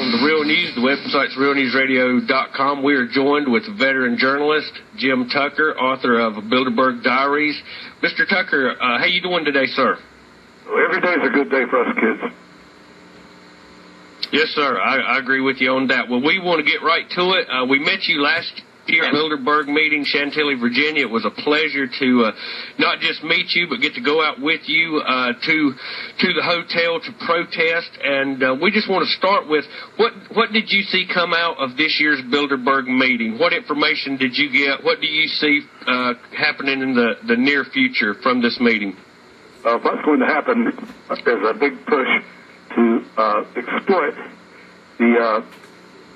from The Real News. The website's realnewsradio.com. We are joined with veteran journalist Jim Tucker, author of Bilderberg Diaries. Mr. Tucker, how you doing today, sir? Well, every day is a good day for us kids. Yes, sir. I agree with you on that. Well, we want to get right to it. We met you last year at Bilderberg meeting, Chantilly, Virginia. It was a pleasure to not just meet you, but get to go out with you to the hotel to protest. And we just want to start with what did you see come out of this year's Bilderberg meeting? What information did you get? What do you see happening in the near future from this meeting? What's going to happen is a big push to exploit the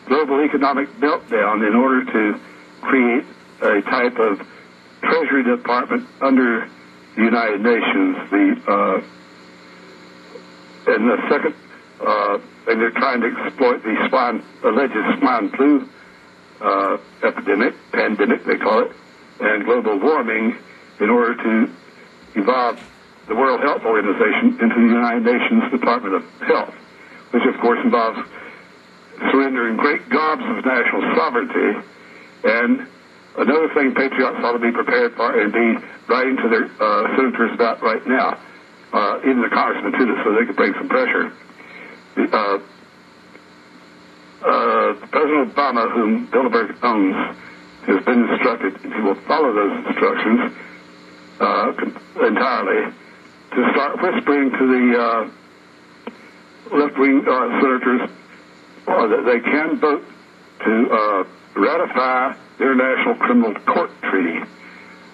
global economic meltdown in order to create a type of Treasury Department under the United Nations. And the second, and they're trying to exploit the alleged swine flu pandemic, they call it, and global warming in order to evolve the World Health Organization into the United Nations Department of Health, which of course involves surrendering great gobs of national sovereignty. And another thing patriots ought to be prepared for and be writing to their senators about right now, even the congressmen too, so they can bring some pressure. President Obama, whom Bilderberg owns, has been instructed, if he will follow those instructions entirely, to start whispering to the left-wing senators that they can vote to ratify the International Criminal Court Treaty.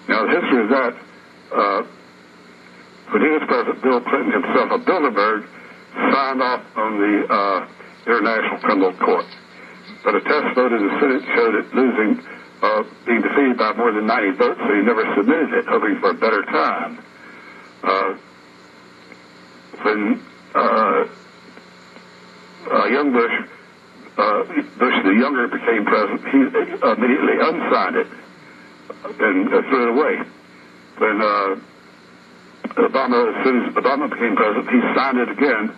Now, the history of that, when he was president, Bill Clinton himself of Bilderberg signed off on the International Criminal Court. But a test vote in the Senate showed it losing, being defeated by more than 90 votes, so he never submitted it, hoping for a better time. When young Bush the younger became president, he immediately unsigned it and threw it away. When as soon as Obama became president, he signed it again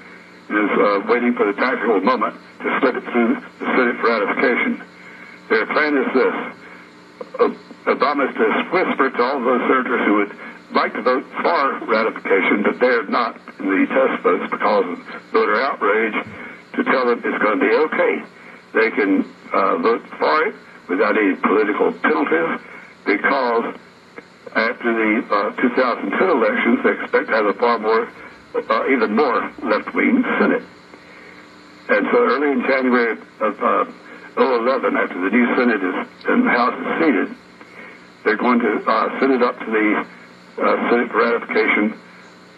and is waiting for the tactical moment to slip it through the Senate for ratification. Their plan is this. Obama is to whisper to all those senators who would like to vote for ratification, but they're not in the test votes because of voter outrage, to tell them it's going to be okay. They can vote for it without any political penalties, because after the 2002 elections, they expect to have a far more, even more left-wing Senate. And so early in January of 2011, after the new Senate and the House is seated, they're going to send it up to the Senate for ratification.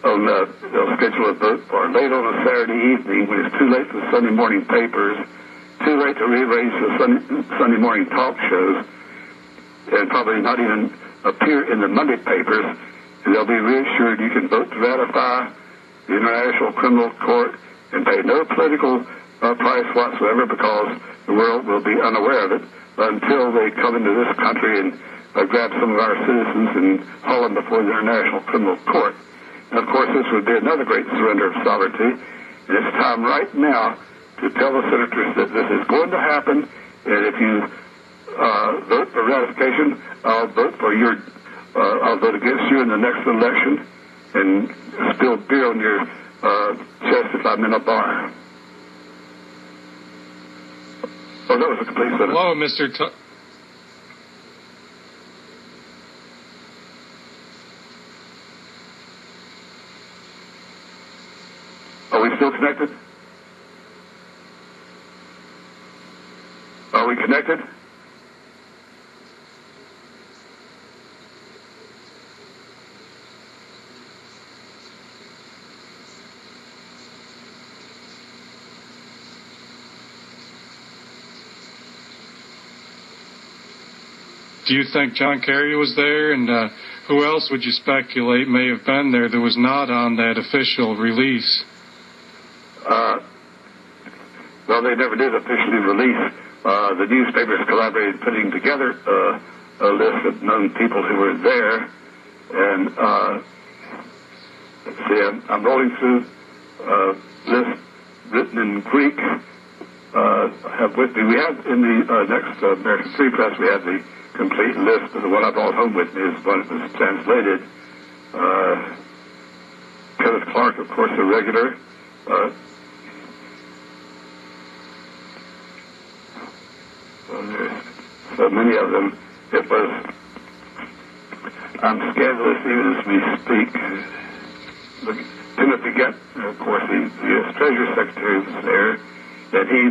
They'll schedule a vote for late on a Saturday evening when it's too late for the Sunday morning papers, too late to rearrange the Sunday morning talk shows, and probably not even appear in the Monday papers. And they'll be reassured you can vote to ratify the International Criminal Court and pay no political price whatsoever, because the world will be unaware of it until they come into this country and grab some of our citizens and haul them before the International Criminal Court. And of course, this would be another great surrender of sovereignty. And it's time right now to tell the senators that this is going to happen. And if you vote for ratification, I'll vote against you in the next election and spill beer on your chest if I'm in a bar. Oh, that was a complete sentence. Hello, Mr. Are we still connected? Are we connected? Do you think John Kerry was there, and who else would you speculate may have been there that was not on that official release? Well, they never did officially release. The newspapers collaborated putting together a list of known people who were there. And let's see, I'm rolling through a list written in Greek have with me. We have in the next American Free Press, we have the complete list of the one I brought home with me is the one that was translated. Kenneth Clark, of course, a regular. There's so many of them. It was, I'm scandalous even as we speak. Look, Timothy Gett, of course, the U.S. Treasury Secretary was there, and he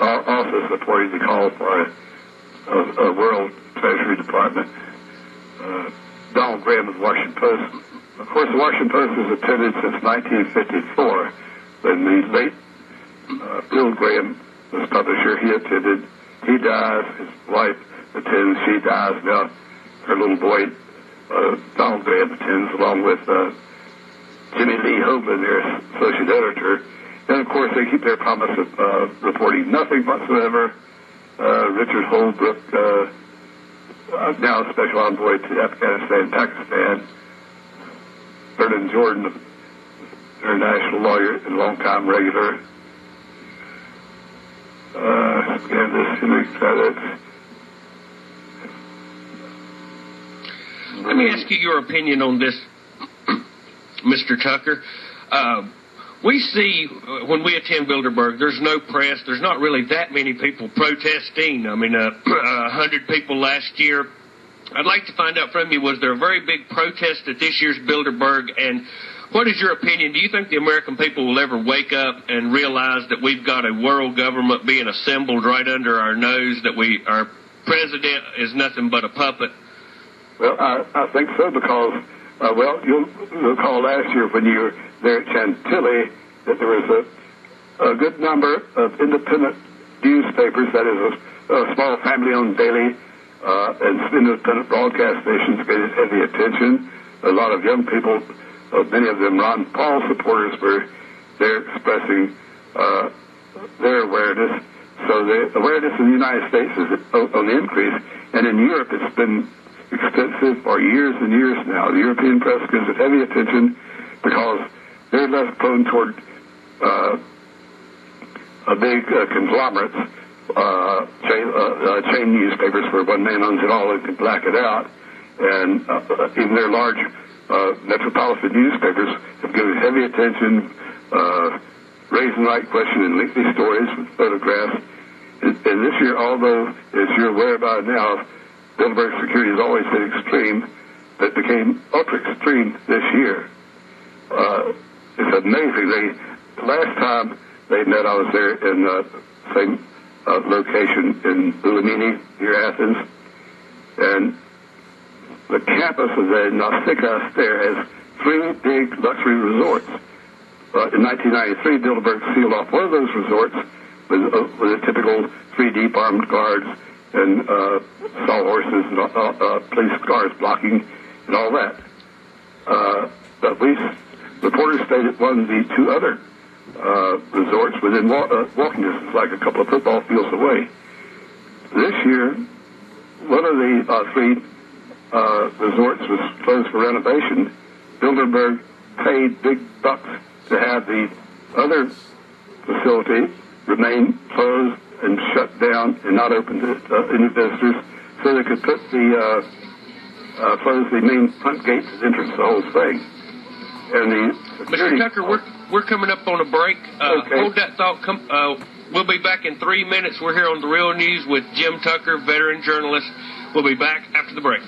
also supported the call for a World Treasury Department. Donald Graham of the Washington Post. Of course, the Washington Post has attended since 1954, when the late Bill Graham was publisher. He attended. He dies. His wife attends. She dies. Now her little boy, Donald Graham, attends, along with Jimmy Lee Hoagland, their associate editor. And, of course, they keep their promise of reporting nothing whatsoever. Richard Holbrooke, now special envoy to Afghanistan and Pakistan. Vernon Jordan, their national lawyer and longtime regular. Let me ask you your opinion on this, Mr. Tucker. We see when we attend Bilderberg, there's no press. There's not really that many people protesting. I mean, 100 people last year. I'd like to find out from you, was there a very big protest at this year's Bilderberg? And what is your opinion? Do you think the American people will ever wake up and realize that we've got a world government being assembled right under our nose, that our president is nothing but a puppet? Well, I think so, because, you'll recall last year when you were there at Chantilly that there was a good number of independent newspapers, that is a small family-owned daily, and independent broadcast stations getting heavy attention. A lot of young people, many of them Ron Paul supporters, were there expressing their awareness. So the awareness in the United States is on the increase, and in Europe it's been extensive for years and years now. The European press gives it heavy attention because they're less prone toward a big conglomerates, chain newspapers where one man owns it all and can black it out. And even their large metropolitan newspapers have given heavy attention, raising the right question in lengthy stories with photographs. And this year, although, as you're aware about now, Bilderberg security has always been extreme, but became ultra extreme this year. It's amazing. Last time they met, I was there in the same location in Boulimini, near Athens, and the campus of the Nausicaa there has 3 big luxury resorts. In 1993, Bilderberg sealed off one of those resorts with a typical 3 deep armed guards and sawhorses and police cars blocking and all that. But reporters stayed at one of the 2 other resorts within walking distance, like a couple of football fields away. This year, one of the 3 resorts was closed for renovation. Bilderberg paid big bucks to have the other facility remain closed and shut down and not open to any visitors, so they could put close the main front gates and entrance to the whole thing. And the security... Mr. Tucker, we're coming up on a break. Okay. Hold that thought. We'll be back in 3 minutes. We're here on The Real News with Jim Tucker, veteran journalist. We'll be back after the break.